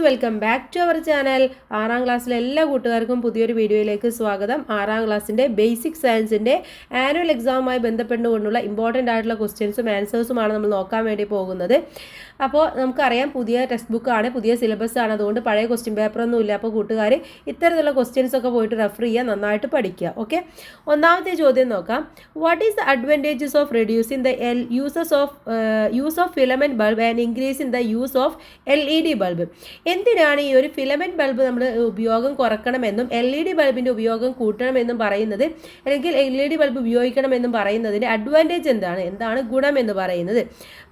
Welcome back to our channel. 6ാം ക്ലാസ്സിലെ എല്ലാ കൂട്ടുകാർക്കും പുതിയൊരു വീഡിയോയിലേക്ക് സ്വാഗതം. 6ാം ക്ലാസ്സിൻ്റെ ബേസിക് സയൻസിൻ്റെ ആനുവൽ എക്സാമുമായി ബന്ധപ്പെട്ടുകൊണ്ടുള്ള ഇമ്പോർട്ടൻ്റ് ആയിട്ടുള്ള ക്വസ്റ്റ്യൻസും ആൻസേഴ്സുമാണ് നമ്മൾ നോക്കാൻ വേണ്ടി പോകുന്നത്. അപ്പോൾ നമുക്കറിയാം പുതിയ ടെക്സ്റ്റ് ബുക്കാണ്, പുതിയ സിലബസ് ആണ്, അതുകൊണ്ട് പഴയ ക്വസ്റ്റ്യൻ പേപ്പറൊന്നും ഇല്ല. അപ്പോൾ കൂട്ടുകാർ ഇത്തരത്തിലുള്ള ക്വസ്റ്റ്യൻസ് ഒക്കെ പോയിട്ട് റെഫർ ചെയ്യുക, നന്നായിട്ട് പഠിക്കുക. ഓക്കെ, ഒന്നാമത്തെ ചോദ്യം നോക്കാം. What is the advantages of reducing the use of filament bulb and increase in the use of LED bulb? എന്തിനാണ് ഈ ഒരു ഫിലമെൻറ്റ് ബൾബ് നമ്മൾ ഉപയോഗം കുറക്കണമെന്നും LED ബൾബിൻ്റെ ഉപയോഗം കൂട്ടണമെന്നും പറയുന്നത്, അല്ലെങ്കിൽ LED ബൾബ് ഉപയോഗിക്കണമെന്നും പറയുന്നതിൻ്റെ അഡ്വാൻറ്റേജ് എന്താണ് ഗുണം എന്ന് പറയുന്നത്?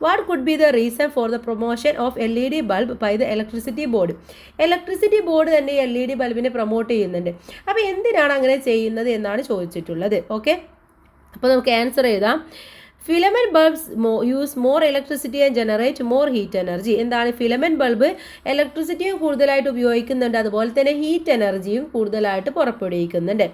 What could be the reason for the promotion of LED bulb by the electricity board? Electricity board തന്നെ LED ബൾബിനെ പ്രൊമോട്ട് ചെയ്യുന്നുണ്ട്. അപ്പോൾ എന്തിനാണ് അങ്ങനെ ചെയ്യുന്നത് എന്നാണ് ചോദിച്ചിട്ടുള്ളത്. ഓക്കെ, അപ്പോൾ നമുക്ക് ആൻസർ എഴുതാം. Filament bulbs use more electricity and generate more heat energy. എന്താണ്? ഫിലമെൻറ്റ് ബൾബ് ഇലക്ട്രിസിറ്റിയും കൂടുതലായിട്ട് ഉപയോഗിക്കുന്നുണ്ട്, അതുപോലെ തന്നെ ഹീറ്റ് എനർജിയും കൂടുതലായിട്ട് പുറപ്പെടുവിക്കുന്നുണ്ട്.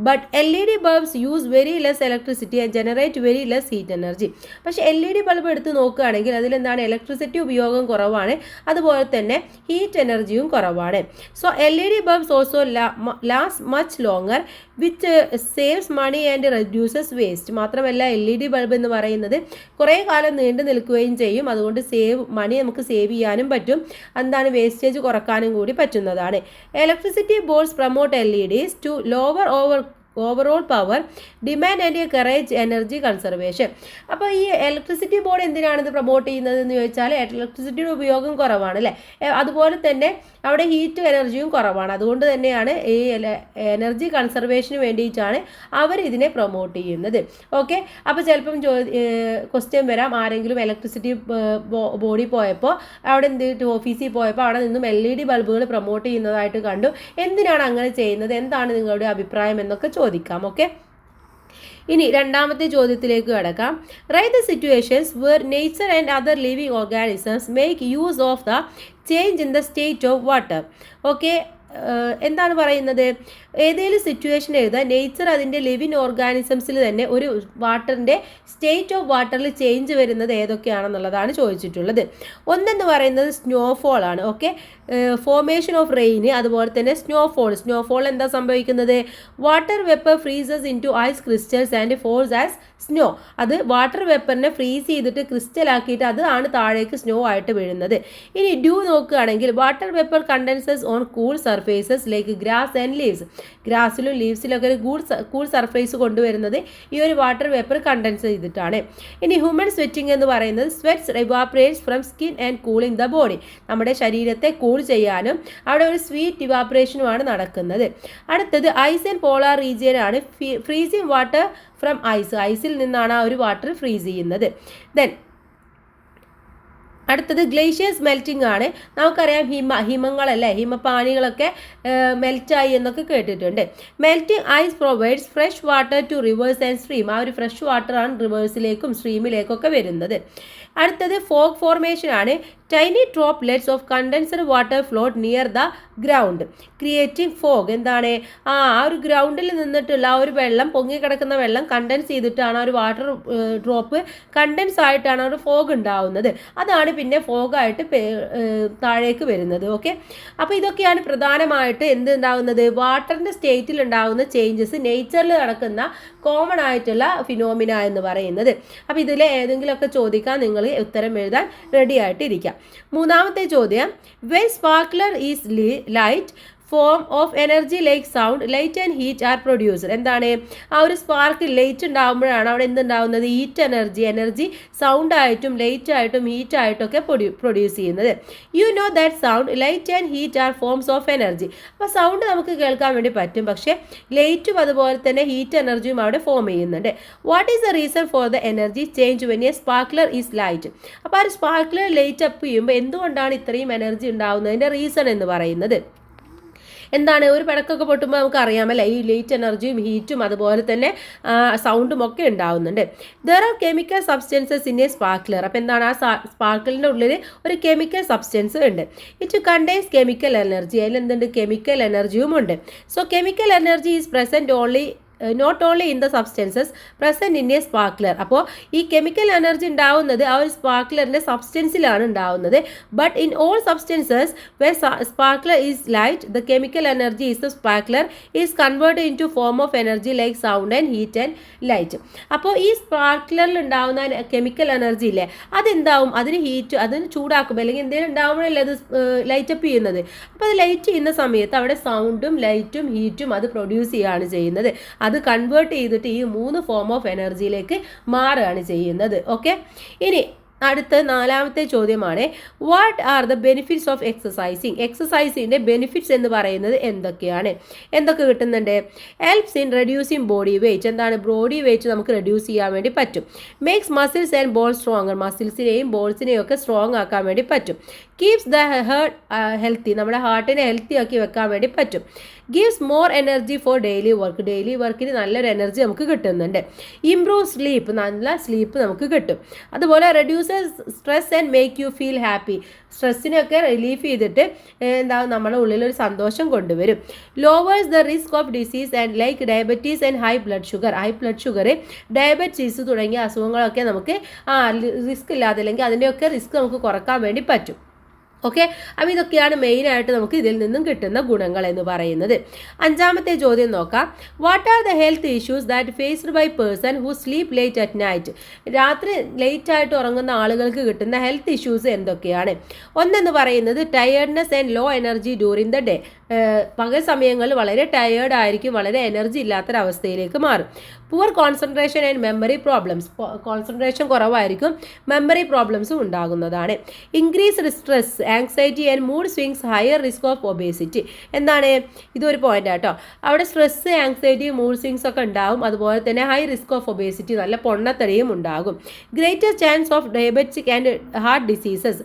But LED bulbs use very less electricity and generate very less heat energy. പക്ഷേ LED ബൾബ് എടുത്ത് നോക്കുകയാണെങ്കിൽ അതിലെന്താണ്? ഇലക്ട്രിസിറ്റി ഉപയോഗം കുറവാണ്, അതുപോലെ തന്നെ ഹീറ്റ് എനർജിയും കുറവാണ്. So LED bulbs also last much longer which saves money and reduces waste. മാത്രമല്ല LED ബൾബ് എന്ന് പറയുന്നത് കുറേ കാലം നീണ്ടു നിൽക്കുകയും ചെയ്യും, അതുകൊണ്ട് മണി നമുക്ക് സേവ് ചെയ്യാനും പറ്റും, എന്താണ് വേസ്റ്റേജ് കുറക്കാനും കൂടി പറ്റുന്നതാണ്. Electricity boards promote LEDs to lower overall power demand and courage energy conservation. അപ്പോൾ ഈ ഇലക്ട്രിസിറ്റി ബോർഡ് എന്തിനാണ് ഇത് പ്രൊമോട്ട് ചെയ്യുന്നത് എന്ന് ചോദിച്ചാൽ ഇലക്ട്രിസിറ്റിയുടെ ഉപയോഗം കുറവാണ് അല്ലേ, അതുപോലെ തന്നെ അവിടെ ഹീറ്റ് എനർജിയും കുറവാണ്, അതുകൊണ്ട് തന്നെയാണ് ഈ എനർജി കൺസർവേഷന് വേണ്ടിയിട്ടാണ് അവർ ഇതിനെ പ്രൊമോട്ട് ചെയ്യുന്നത്. ഓക്കെ, അപ്പോൾ ചിലപ്പം ക്വസ്റ്റ്യൻ വരാം, ആരെങ്കിലും ഇലക്ട്രിസിറ്റി ബോർഡിൽ പോയപ്പോൾ അവിടെ ഓഫീസിൽ പോയപ്പോൾ അവിടെ നിന്നും LED ബൾബുകൾ പ്രൊമോട്ട് ചെയ്യുന്നതായിട്ട് കണ്ടു. എന്തിനാണ് അങ്ങനെ ചെയ്യുന്നത്, എന്താണ് നിങ്ങളുടെ അഭിപ്രായം എന്നൊക്കെ ചോദിക്കാം. ഓക്കെ, ഇനി രണ്ടാമത്തെ ചോദ്യത്തിലേക്ക് കടക്കാം. Write the situations where nature and other living organisms make use of the change in the state of water. Okay, എന്താണ് പറയുന്നത്? ഏതെങ്കിലും സിറ്റുവേഷൻ എഴുതുക, നേച്ചർ അതിൻ്റെ ലിവിങ് ഓർഗാനിസംസിൽ തന്നെ ഒരു വാട്ടറിൻ്റെ സ്റ്റേറ്റ് ഓഫ് വാട്ടറിൽ ചേഞ്ച് വരുന്നത് ഏതൊക്കെയാണെന്നുള്ളതാണ് ചോദിച്ചിട്ടുള്ളത്. ഒന്നെന്ന് പറയുന്നത് സ്നോഫോൾ ആണ്. ഓക്കെ, ഫോർമേഷൻ ഓഫ് റെയിൻ, അതുപോലെ തന്നെ സ്നോഫോൾ എന്താ സംഭവിക്കുന്നത്? Water vapour freezes into ice crystals and falls as snow. അത് വാട്ടർ വെപ്പറിനെ ഫ്രീസ് ചെയ്തിട്ട് ക്രിസ്റ്റൽ ആക്കിയിട്ട് അതാണ് താഴേക്ക് സ്നോ ആയിട്ട് വീഴുന്നത്. ഇനി ഡ്യൂ നോക്കുകയാണെങ്കിൽ water vapour condenses on cool surfaces like grass and leaves. ഗ്രാസിലും ലീവ്സിലൊക്കെ ഒരു കൂൾ സർഫേസ് കൊണ്ടുവരുന്നത് ഈ ഒരു വാട്ടർ വേപ്പർ കണ്ടൻസ് ചെയ്തിട്ടാണ്. ഇനി ഹ്യൂമൻ സ്വെറ്റിംഗ് എന്ന് പറയുന്നത് sweats evaporates from skin and cooling the body. നമ്മുടെ ശരീരത്തെ കൂൾ ചെയ്യാനും അവിടെ ഒരു സ്വീറ്റ് ഇവാപ്പറേഷനുമാണ് നടക്കുന്നത്. അടുത്തത് ഐസ് ആൻഡ് പോളാർ റീജിയൻ ആണ്. ഫ്രീസിങ് വാട്ടർ ഫ്രം ഐസിൽ നിന്നാണ് ആ ഒരു വാട്ടർ ഫ്രീസ് ചെയ്യുന്നത്. ദെൻ അടുത്തത് ഗ്ലേഷ്യേഴ്സ് മെൽറ്റിംഗ് ആണ്. നമുക്കറിയാം ഹിമങ്ങളല്ലേ, ഹിമപാനികളൊക്കെ മെൽറ്റായി എന്നൊക്കെ കേട്ടിട്ടുണ്ട്. Melting ice provides fresh water to rivers and stream. ആ ഒരു ഫ്രഷ് വാട്ടറാണ് റിവേഴ്സിലേക്കും സ്ട്രീമിലേക്കൊക്കെ വരുന്നത്. അടുത്തത് ഫോഗ് ഫോർമേഷൻ ആണ്. Tiny droplets of condensed water float near the ground creating fog. എന്താണ്? ആ ഒരു ഗ്രൗണ്ടിൽ നിന്നിട്ടുള്ള ആ ഒരു വെള്ളം, പൊങ്ങിക്കിടക്കുന്ന വെള്ളം കണ്ടൻസ് ചെയ്തിട്ടാണ് ആ ഒരു വാട്ടർ ഡ്രോപ്പ് കണ്ടൻസ് ആയിട്ടാണ് ഒരു ഫോഗ് ഉണ്ടാവുന്നത്. അതാണ് പിന്നെ ഫോഗായിട്ട് താഴേക്ക് വരുന്നത്. ഓക്കെ, അപ്പോൾ ഇതൊക്കെയാണ് പ്രധാനമായിട്ട് എന്തുണ്ടാവുന്നത്? വാട്ടറിൻ്റെ സ്റ്റേറ്റിൽ ഉണ്ടാകുന്ന ചേഞ്ചസ്, നേച്ചറിൽ നടക്കുന്ന കോമൺ ആയിട്ടുള്ള ഫിനോമിന എന്ന് പറയുന്നത്. അപ്പോൾ ഇതിൽ ഏതെങ്കിലുമൊക്കെ ചോദിക്കാൻ നിങ്ങൾ ഉത്തരം എഴുതാൻ റെഡി ആയിട്ടിരിക്കാം. മൂന്നാമത്തെ ചോദ്യം, when sparkler is light form of energy like sound light and heat are producer. എന്താണ്? ആ ഒരു സ്പാർക്ക് ലൈറ്റ് ഉണ്ടാകുമ്പോഴാണ് അവിടെ എന്തുണ്ടാവുന്നത്? ഹീറ്റ് എനർജി സൗണ്ട് ആയിട്ടും ലൈറ്റ് ആയിട്ടും ഹീറ്റ് ആയിട്ടൊക്കെ പ്രൊഡ്യൂസ് ചെയ്യുന്നത്. You know that sound light and heat are forms of energy. അപ്പോൾ സൗണ്ട് നമുക്ക് കേൾക്കാൻ വേണ്ടി പറ്റും, പക്ഷേ ലൈറ്റും അതുപോലെ തന്നെ ഹീറ്റ് എനർജിയും അവിടെ ഫോം ചെയ്യുന്നുണ്ട്. What is the reason for the energy change when A sparkler is light? അപ്പോൾ ആ ഒരു സ്പാർക്ലർ ലൈറ്റ് അപ്പ് ചെയ്യുമ്പോൾ എന്തുകൊണ്ടാണ് ഇത്രയും എനർജി ഉണ്ടാകുന്നതിൻ്റെ റീസൺ എന്ന് പറയുന്നത് എന്താണ്? ഒരു പടക്കൊക്കെ പൊട്ടുമ്പോൾ നമുക്ക് അറിയാമല്ലേ, ഈ ലൈറ്റ് എനർജിയും ഹീറ്റും അതുപോലെ തന്നെ സൗണ്ടും ഒക്കെ ഉണ്ടാവുന്നുണ്ട്. There are chemical substances in a sparkler. അപ്പോൾ എന്താണ്? ആ സ്പാർക്കിളിൻ്റെ ഉള്ളിൽ ഒരു കെമിക്കൽ സബ്സ്റ്റൻസ് ഉണ്ട്. It contains chemical energy. അതിൽ എന്തുണ്ട്? കെമിക്കൽ എനർജിയും ഉണ്ട്. So chemical energy is present only not only in the substances present in a sparkler. അപ്പോൾ ഈ കെമിക്കൽ എനർജി ഉണ്ടാവുന്നത് ആ ഒരു സ്പാർക്ലറിൻ്റെ സബ്സ്റ്റൻസിലാണ് ഉണ്ടാവുന്നത്. But in all substances where sparkler is light the chemical energy is the sparkler is converted into form of energy like sound and heat and light. അപ്പോൾ ഈ സ്പാർക്ലറിൽ ഉണ്ടാവുന്ന കെമിക്കൽ എനർജി ഇല്ലേ, അതെന്താവും, അതിന് ഹീറ്റ്, അതിന് ചൂടാക്കും അല്ലെങ്കിൽ എന്തെങ്കിലും ഉണ്ടാവുമ്പോഴല്ലേ അത് ലൈറ്റപ്പ് ചെയ്യുന്നത്. അപ്പോൾ അത് ലൈറ്റ് ചെയ്യുന്ന സമയത്ത് അവിടെ സൗണ്ടും ലൈറ്റും ഹീറ്റും അത് പ്രൊഡ്യൂസ് ചെയ്യുകയാണ് ചെയ്യുന്നത്. അത് കൺവേർട്ട് ചെയ്തിട്ട് ഈ 3 ഫോം ഓഫ് എനർജിയിലേക്ക് മാറുകയാണ് ചെയ്യുന്നത്. ഓക്കെ, ഇനി അടുത്ത 4ാമത്തെ ചോദ്യമാണ്, what are the benefits of exercising. എക്സസൈസിൻ്റെ ബെനിഫിറ്റ്സ് എന്ന് പറയുന്നത് എന്തൊക്കെയാണ്, എന്തൊക്കെ കിട്ടുന്നുണ്ട്? Helps in reducing body weight. എന്താണ്, ബോഡി വെയ്റ്റ് നമുക്ക് റെഡ്യൂസ് ചെയ്യാൻ വേണ്ടി പറ്റും. Makes muscles and bones stronger. മസിൽസിനെയും ബോൺസിനെയും ഒക്കെ സ്ട്രോങ് ആക്കാൻ വേണ്ടി പറ്റും. Keeps the heart healthy. നമ്മുടെ ഹാർട്ടിനെ ഹെൽത്തി ആക്കി വെക്കാൻ വേണ്ടി പറ്റും. Gives more energy for daily work. Daily വർക്കിന് നല്ലൊരു എനർജി നമുക്ക് കിട്ടുന്നുണ്ട്. Improve sleep. നല്ല സ്ലീപ്പ് നമുക്ക് കിട്ടും. അതുപോലെ reduces stress and make you feel happy. സ്ട്രെസ്സിനൊക്കെ റിലീഫ് ചെയ്തിട്ട് നമ്മുടെ ഉള്ളിലൊരു സന്തോഷം കൊണ്ടുവരും. Lowers the risk of disease and like diabetes and high blood sugar. High blood sugar, diabetes തുടങ്ങിയ അസുഖങ്ങളൊക്കെ നമുക്ക് റിസ്ക് ഇല്ലാതെ അല്ലെങ്കിൽ അതിൻ്റെയൊക്കെ റിസ്ക് നമുക്ക് കുറക്കാൻ വേണ്ടി പറ്റും. ഓക്കെ, അപ്പോൾ ഇതൊക്കെയാണ് മെയിനായിട്ട് നമുക്ക് ഇതിൽ നിന്നും കിട്ടുന്ന ഗുണങ്ങൾ എന്ന് പറയുന്നത്. 5ാമത്തെ ചോദ്യം നോക്കാം. What are the health issues that faced by person who sleep late at night. രാത്രി ലേറ്റ് ആയിട്ട് ഉറങ്ങുന്ന ആളുകൾക്ക് കിട്ടുന്ന ഹെൽത്ത് ഇഷ്യൂസ് എന്തൊക്കെയാണ്? ഒന്നെന്ന് പറയുന്നത് tiredness and low energy during the day. പകൽ സമയങ്ങളിൽ വളരെ ടയേർഡ് ആയിരിക്കും, വളരെ എനർജി ഇല്ലാത്തൊരവസ്ഥയിലേക്ക് മാറും. Poor concentration and memory problems. Concentration കുറവായിരിക്കും, മെമ്മറി പ്രോബ്ലംസും ഉണ്ടാകുന്നതാണ്. Increased stress, anxiety and mood swings, higher risk of obesity. എന്താണ്, ഇതൊരു പോയിന്റ് ആട്ടോ. അവിടെ സ്ട്രെസ്, ആങ്സൈറ്റി, മൂഡ് സ്വിങ്സ് ഒക്കെ ഉണ്ടാകും. അതുപോലെ തന്നെ ഹൈ റിസ്ക് ഓഫ് ഒബേസിറ്റി, നല്ല പൊണ്ണത്തടിയും ഉണ്ടാകും. Greater chance of diabetic and heart diseases.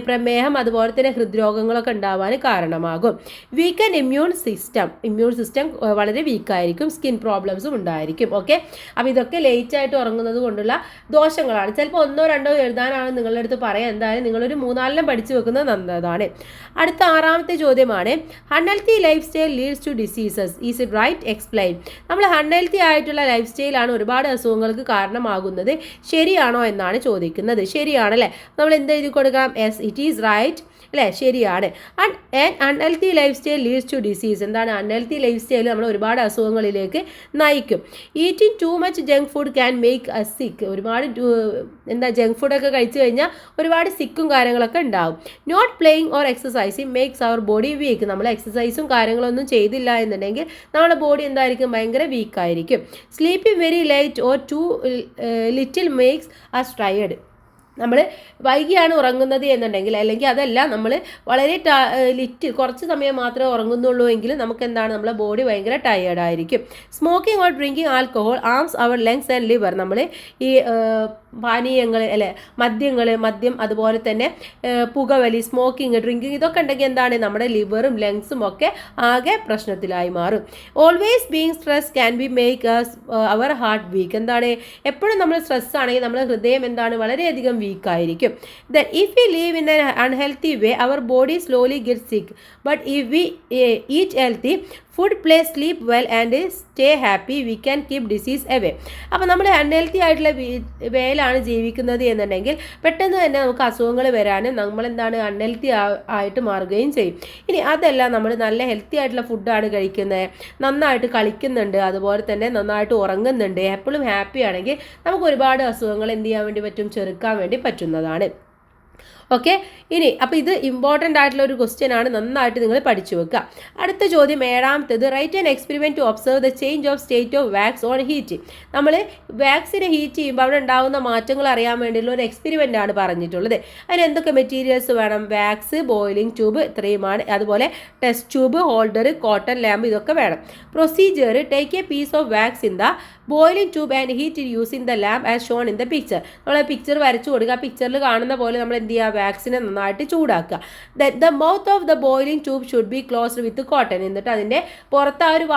പ്രമേഹം അതുപോലെ തന്നെ ഹൃദ്രോഗങ്ങളൊക്കെ ഉണ്ടാവാൻ കാരണമാകും. വീക്കൻ ഇമ്മ്യൂൺ സിസ്റ്റം വളരെ വീക്കായിരിക്കും. സ്കിൻ പ്രോബ്ലംസും ഉണ്ടായിരിക്കും. ഓക്കെ, അപ്പോൾ ഇതൊക്കെ ലേറ്റ് ആയിട്ട് ഉറങ്ങുന്നത് കൊണ്ടുള്ള ദോഷങ്ങളാണ്. ചിലപ്പോൾ 1 or 2 എഴുതാനാണ് നിങ്ങളുടെ അടുത്ത് പറയാം. എന്തായാലും നിങ്ങളൊരു 3-4 പഠിച്ചു വെക്കുന്നത് നല്ലതാണ്. അടുത്ത 6ാമത്തെ ചോദ്യമാണ്, unhealthy life style leads to diseases. Is it right? Explain. നമ്മൾ അൺഹെൽത്തി ആയിട്ടുള്ള ലൈഫ് സ്റ്റൈലാണ് ഒരുപാട് അസുഖങ്ങൾക്ക് കാരണമാകുന്നത്. ശരിയാണോ എന്നാണ് ചോദിക്കുന്നത്. ശരിയാണല്ലേ, നമ്മൾ എന്ത് എഴുതി കൊടുക്കാം? യെസ്, ഇറ്റ് ഈസ് റൈറ്റ് അല്ലേ, ശരിയാണ്. Unhealthy life style leads to disease. എന്താണ്, അൺഹെൽത്തി ലൈഫ് സ്റ്റൈൽ നമ്മൾ ഒരുപാട് അസുഖങ്ങളിലേക്ക് നയിക്കും. Eating too much junk food can make us sick. ഒരുപാട് ജങ്ക് ഫുഡൊക്കെ കഴിച്ചു കഴിഞ്ഞാൽ ഒരുപാട് സിക്കും കാര്യങ്ങളൊക്കെ ഉണ്ടാവും. Not playing or exercising makes our body weak. നമ്മൾ എക്സസൈസും കാര്യങ്ങളൊന്നും ചെയ്തില്ല എന്നുണ്ടെങ്കിൽ നമ്മുടെ ബോഡി എന്തായിരിക്കും, ഭയങ്കര വീക്കായിരിക്കും. Sleeping very light or too little makes us tired. നമ്മൾ വൈകിയാണ് ഉറങ്ങുന്നത് എന്നുണ്ടെങ്കിൽ, അല്ലെങ്കിൽ അതല്ല നമ്മൾ വളരെ കുറച്ച് സമയം മാത്രമേ ഉറങ്ങുന്നുള്ളൂ എങ്കിൽ നമുക്ക് എന്താണ്, നമ്മളെ ബോഡി ഭയങ്കര ടയേർഡ് ആയിരിക്കും. Smoking or drinking alcohol harms our lungs and liver. നമ്മൾ ഈ പാനീയങ്ങൾ മദ്യം അതുപോലെ തന്നെ പുകവലി, സ്മോക്കിംഗ്, ഡ്രിങ്കിങ് ഇതൊക്കെ ഉണ്ടെങ്കിൽ എന്താണ്, നമ്മുടെ ലിവറും ലങ്സും ഒക്കെ ആകെ പ്രശ്നത്തിലായി മാറും. Always being stress can be make our heart weak. എന്താണ്, എപ്പോഴും നമ്മൾ സ്ട്രെസ് ആണെങ്കിൽ നമ്മുടെ ഹൃദയം എന്താണ്, വളരെയധികം വീക്കായിരിക്കും. Then if we live in an unhealthy way our body slowly get sick. But if we eat healthy food, play, sleep well and stay happy, we can keep disease away. അപ്പോൾ നമ്മൾ unhealthy ആയിട്ടുള്ള വേയിലാണ് ജീവിക്കുന്നത് എന്നുണ്ടെങ്കിൽ പെട്ടെന്ന് തന്നെ നമുക്ക് അസുഖങ്ങൾ വരാനും നമ്മളെന്താണ് അൺഹെൽത്തി ആയിട്ട് മാറുകയും ചെയ്യും. ഇനി അതല്ല, നമ്മൾ നല്ല ഹെൽത്തി ആയിട്ടുള്ള ഫുഡാണ് കഴിക്കുന്നത്, നന്നായിട്ട് കളിക്കുന്നുണ്ട്, അതുപോലെ തന്നെ നന്നായിട്ട് ഉറങ്ങുന്നുണ്ട്, എപ്പോഴും ഹാപ്പി ആണെങ്കിൽ നമുക്ക് ഒരുപാട് അസുഖങ്ങൾ എന്ത് ചെയ്യാൻ വേണ്ടി പറ്റും, ചെറുക്കാൻ വേണ്ടി പറ്റുന്നതാണ്. ഓക്കെ, ഇനി അപ്പോൾ ഇത് ഇമ്പോർട്ടൻ്റ് ആയിട്ടുള്ള ഒരു ക്വസ്റ്റ്യൻ ആണ്, നന്നായിട്ട് നിങ്ങൾ പഠിച്ചു വെക്കുക. അടുത്ത ചോദ്യം 7ാമത്തേത്, write an experiment to observe the change of state of wax on heat. നമ്മൾ വാക്സിനെ ഹീറ്റ് ചെയ്യുമ്പോൾ അവിടെ ഉണ്ടാകുന്ന മാറ്റങ്ങൾ അറിയാൻ വേണ്ടിയുള്ള ഒരു എക്സ്പെരിമെൻ്റ് ആണ് പറഞ്ഞിട്ടുള്ളത്. അതിന് എന്തൊക്കെ മെറ്റീരിയൽസ് വേണം? വാക്സ്, ബോയിലിംഗ് ട്യൂബ്, ഇത്രയുമാണ്. അതുപോലെ test tube, holder, cotton lamp, ഇതൊക്കെ വേണം. Procedure, take a piece of wax in the boiling tube and heat using the lamp as shown in the picture. നമ്മൾ പിക്ചർ വരച്ചു കൊടുക്കുക. പിക്ചറിൽ കാണുന്ന പോലെ നമ്മൾ എന്ത് ചെയ്യുക, വാക്സിനെ നന്നായിട്ട് ചൂടാക്കുക. The mouth of the boiling tube should be closed with cotton. എന്നിട്ട് അതിൻ്റെ പുറത്ത് ആ ഒരു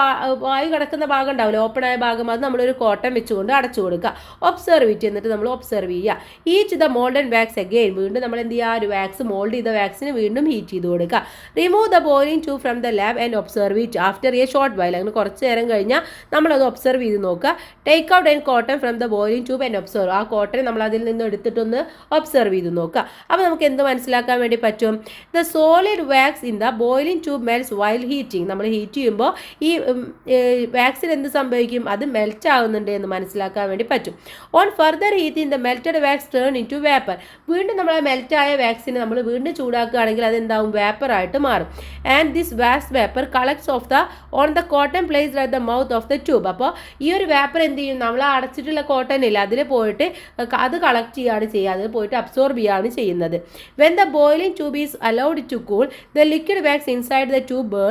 വായു കിടക്കുന്ന ഭാഗം ഉണ്ടാവില്ല, ഓപ്പൺ ആയ ഭാഗം, അത് നമ്മളൊരു കോട്ടൺ വെച്ചുകൊണ്ട് അടച്ചു കൊടുക്കുക. Observe it. എന്നിട്ട് നമ്മൾ ഒബ്സർവ് ചെയ്യുക. Each the molten wax again. വീണ്ടും നമ്മൾ എന്ത് ചെയ്യുക, ഒരു വാക്സ് മോൾഡ് ചെയ്ത വാക്സിന് വീണ്ടും ഹീറ്റ് ചെയ്ത് കൊടുക്കുക. Remove the boiling tube from the lab and observe it after A short while. അങ്ങനെ കുറച്ച് നേരം കഴിഞ്ഞാൽ നമ്മളത് ഒബ്സർവ് ചെയ്ത് നോക്കുക. Take out and cotton from the boiling tube and observe. ആ കോട്ടൺ നമ്മൾ അതിൽ നിന്ന് എടുത്തിട്ടൊന്ന് ഒബ്സർവ് ചെയ്ത് നോക്കുക. അപ്പോൾ നമുക്ക് എന്ത് മനസ്സിലാക്കാൻ വേണ്ടി പറ്റും? The solid wax in the boiling tube melts while heating. നമ്മൾ ഹീറ്റ് ചെയ്യുമ്പോൾ ഈ വാക്സിൽ എന്ത് സംഭവിക്കും, അത് മെൽറ്റ് ആവുന്നുണ്ട് എന്ന് മനസ്സിലാക്കാൻ വേണ്ടി പറ്റും. On further heating the melted wax turn into vapour. വീണ്ടും നമ്മൾ മെൽറ്റായ വാക്സിനെ നമ്മൾ വീണ്ടും ചൂടാക്കുകയാണെങ്കിൽ അതെന്താവും, വേപ്പറായിട്ട് മാറും. And this wax vapour collects of the on the cotton placed at the mouth of the tube. അപ്പോൾ ഈ ഒരു വേപ്പർ എന്ത് ചെയ്യും, നമ്മൾ അടച്ചിട്ടുള്ള കോട്ടൺ ഇല്ല, അതിൽ പോയിട്ട് അത് കളക്ട് ചെയ്യുകയാണ് ചെയ്യുക, അതിൽ പോയിട്ട് അബ്സോർബ് ചെയ്യുകയാണ് ചെയ്യുന്നത്. When the boiling tube is allowed to cool the liquid wax inside the tube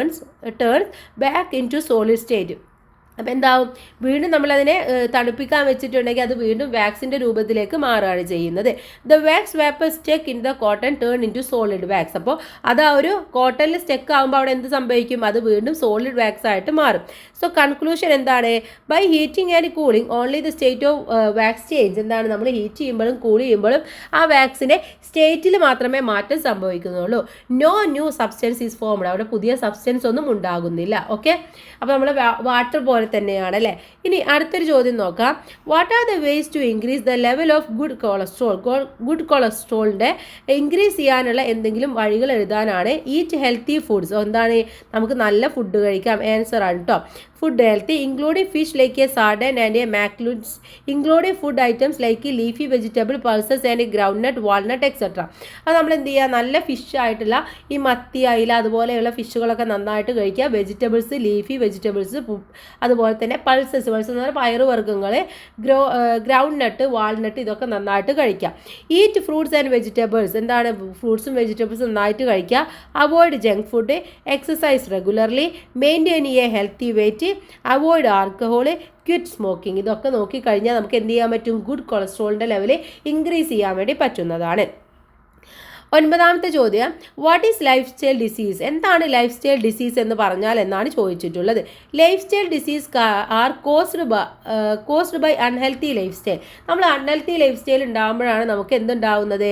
turns back into solid state. അപ്പോൾ എന്താവും, വീണ്ടും നമ്മളതിനെ തണുപ്പിക്കാൻ വെച്ചിട്ടുണ്ടെങ്കിൽ അത് വീണ്ടും വാക്സിൻ്റെ രൂപത്തിലേക്ക് മാറുകയാണ് ചെയ്യുന്നത്. The wax vapour stuck in the cotton turn into solid wax. അപ്പോൾ അത് ആ ഒരു കോട്ടണിൽ സ്റ്റെക്ക് ആകുമ്പോൾ അവിടെ എന്ത് സംഭവിക്കും, അത് വീണ്ടും സോളിഡ് വാക്സ് ആയിട്ട് മാറും. സോ കൺക്ലൂഷൻ എന്താണ്, by heating and cooling only the state of wax change. എന്താണ്, നമ്മൾ ഹീറ്റ് ചെയ്യുമ്പോഴും കൂൾ ചെയ്യുമ്പോഴും ആ വാക്സിൻ്റെ സ്റ്റേറ്റിൽ മാത്രമേ മാറ്റം സംഭവിക്കുന്നുള്ളൂ. No new substance is formed. അവിടെ പുതിയ സബ്സ്റ്റൻസ് ഒന്നും ഉണ്ടാകുന്നില്ല. ഓക്കെ, അപ്പോൾ നമ്മൾ വാട്ടർ പോലെ തന്നെയാണ് അല്ലേ. ഇനി അടുത്തൊരു ചോദ്യം നോക്കാം. What are the ways to increase the level of good cholesterol. Good കൊളസ്ട്രോളിൻ്റെ ഇൻക്രീസ് ചെയ്യാനുള്ള എന്തെങ്കിലും വഴികൾ എഴുതാനാണ്. Eat healthy foods. എന്താണ്, നമുക്ക് നല്ല ഫുഡ് കഴിക്കാം, ആൻസർ ആണ് കേട്ടോ. Food healthy including fish like a sardine and a mackerels including food items like leafy vegetable pulses and groundnut walnut etcetera. അത് നമ്മൾ എന്ത് ചെയ്യുക, നല്ല ഫിഷ് ആയിട്ടുള്ള ഈ മത്തി, അയില അതുപോലെയുള്ള ഫിഷുകളൊക്കെ നന്നായിട്ട് കഴിക്കുക. വെജിറ്റബിൾസ്, ലീഫി വെജിറ്റബിൾസ്, അതുപോലെ തന്നെ പൾസസ് എന്ന് പറഞ്ഞാൽ പയറുവർഗ്ഗങ്ങൾ, ഗ്രൗണ്ട് നട്ട്, വാൾനട്ട് ഇതൊക്കെ നന്നായിട്ട് കഴിക്കുക. Eat fruits and vegetables. എന്താണ്, ഫ്രൂട്ട്സും വെജിറ്റബിൾസും നന്നായിട്ട് കഴിക്കുക. Avoid junk food, exercise regularly, maintain A healthy wait, avoid alcohol, quit smoking. ഇതൊക്കെ നോക്കിക്കഴിഞ്ഞാൽ നമുക്ക് എന്ത് ചെയ്യാൻ പറ്റും, ഗുഡ് കൊളസ്ട്രോളിൻ്റെ ലെവൽ ഇൻക്രീസ് ചെയ്യാൻ വേണ്ടി പറ്റുന്നതാണ്. 9ാമത്തെ ചോദ്യം, what is life style disease. എന്താണ് ലൈഫ് സ്റ്റൈൽ ഡിസീസ് എന്ന് പറഞ്ഞാൽ എന്നാണ് ചോദിച്ചിട്ടുള്ളത്. Life style disease are caused by unhealthy life style. നമ്മൾ അൺഹെൽത്തി ലൈഫ് സ്റ്റൈൽ ഉണ്ടാകുമ്പോഴാണ് നമുക്ക് എന്തുണ്ടാകുന്നത്,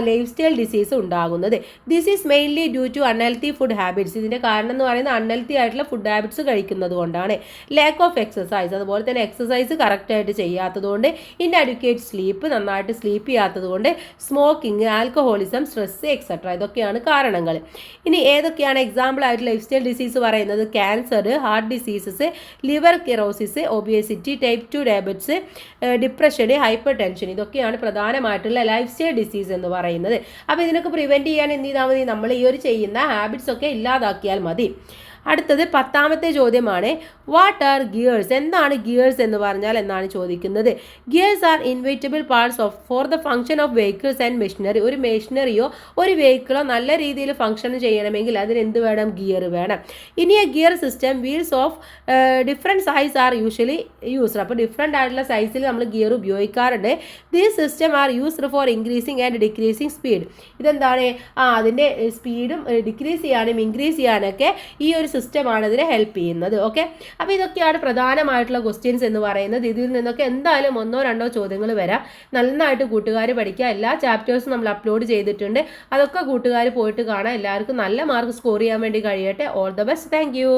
ലൈഫ് സ്റ്റൈൽ ഡിസീസ് ഉണ്ടാകുന്നത്. This is mainly due to unhealthy food habits. ഇതിൻ്റെ കാരണം എന്ന് പറയുന്നത് അൺഹെൽത്തി ആയിട്ടുള്ള ഫുഡ് ഹാബിറ്റ്സ് കഴിക്കുന്നത് കൊണ്ടാണ്. ലാക്ക് ഓഫ് എക്സസൈസ്, അതുപോലെ തന്നെ എക്സസൈസ് കറക്റ്റായിട്ട് ചെയ്യാത്തതുകൊണ്ട്, ഇൻഅഡ്യൂക്കേറ്റ് സ്ലീപ്പ്, നന്നായിട്ട് സ്ലീപ്പ് ചെയ്യാത്തത് കൊണ്ട്, സ്മോക്കിംഗ്, ആൽക്കഹോളിസം, സ്ട്രെസ് എക്സെട്ര. ഇതൊക്കെയാണ് കാരണങ്ങൾ. ഇനി ഏതൊക്കെയാണ് എക്സാമ്പിൾ ആയിട്ട് ലൈഫ് സ്റ്റൈൽ ഡിസീസ് പറയുന്നത്? Cancer, heart diseases, liver cirrhosis, obesity, type 2 diabetes, depression, hypertension. ഇതൊക്കെയാണ് പ്രധാനമായിട്ടുള്ള ലൈഫ് സ്റ്റൈൽ ഡിസീസ് എന്ന് പറയുന്നത്. അപ്പോൾ ഇതിനൊക്കെ പ്രിവെൻറ്റ് ചെയ്യാൻ എന്ത് ചെയ്താൽ മതി, നമ്മൾ ഈ ഒരു ചെയ്യുന്ന ഹാബിറ്റ്സ് ഒക്കെ ഇല്ലാതാക്കിയാൽ മതി. അടുത്തത് 10ാമത്തെ ചോദ്യമാണ്, വാട്ട് ആർ ഗിയേഴ്സ്. എന്താണ് ഗിയേഴ്സ് എന്ന് പറഞ്ഞാൽ എന്നാണ് ചോദിക്കുന്നത്. Gears are inevitable parts of for the function of vehicles and machinery. ഒരു മെഷീനറിയോ ഒരു വെഹിക്കിളോ നല്ല രീതിയിൽ ഫംഗ്ഷൻ ചെയ്യണമെങ്കിൽ അതിന് എന്ത് വേണം, ഗിയർ വേണം. ഇനി A gear system wheels of different size are usually used. അപ്പോൾ ഡിഫറെൻ്റ് ആയിട്ടുള്ള സൈസിൽ നമ്മൾ ഗിയർ ഉപയോഗിക്കാറുണ്ട്. These system are used for increasing and decreasing speed. ഇതെന്താണ്, അതിൻ്റെ സ്പീഡും ഡിക്രീസ് ചെയ്യാനും ഇൻക്രീസ് ചെയ്യാനൊക്കെ ഈ ഒരു സിസ്റ്റമാണ് ഇതിനെ ഹെൽപ്പ് ചെയ്യുന്നത്. ഓക്കെ, അപ്പോൾ ഇതൊക്കെയാണ് പ്രധാനമായിട്ടുള്ള ക്വസ്റ്റ്യൻസ് എന്ന് പറയുന്നത്. ഇതിൽ നിന്നൊക്കെ എന്തായാലും 1-2 ചോദ്യങ്ങൾ വരാം. നന്നായിട്ട് കൂട്ടുകാർ പഠിക്കുക. എല്ലാ ചാപ്റ്റേഴ്സും നമ്മൾ അപ്ലോഡ് ചെയ്തിട്ടുണ്ട്. അതൊക്കെ കൂട്ടുകാർ പോയിട്ട് കാണാം. എല്ലാവർക്കും നല്ല മാർക്ക് സ്കോർ ചെയ്യാൻ വേണ്ടി കഴിയട്ടെ. All the best. Thank you.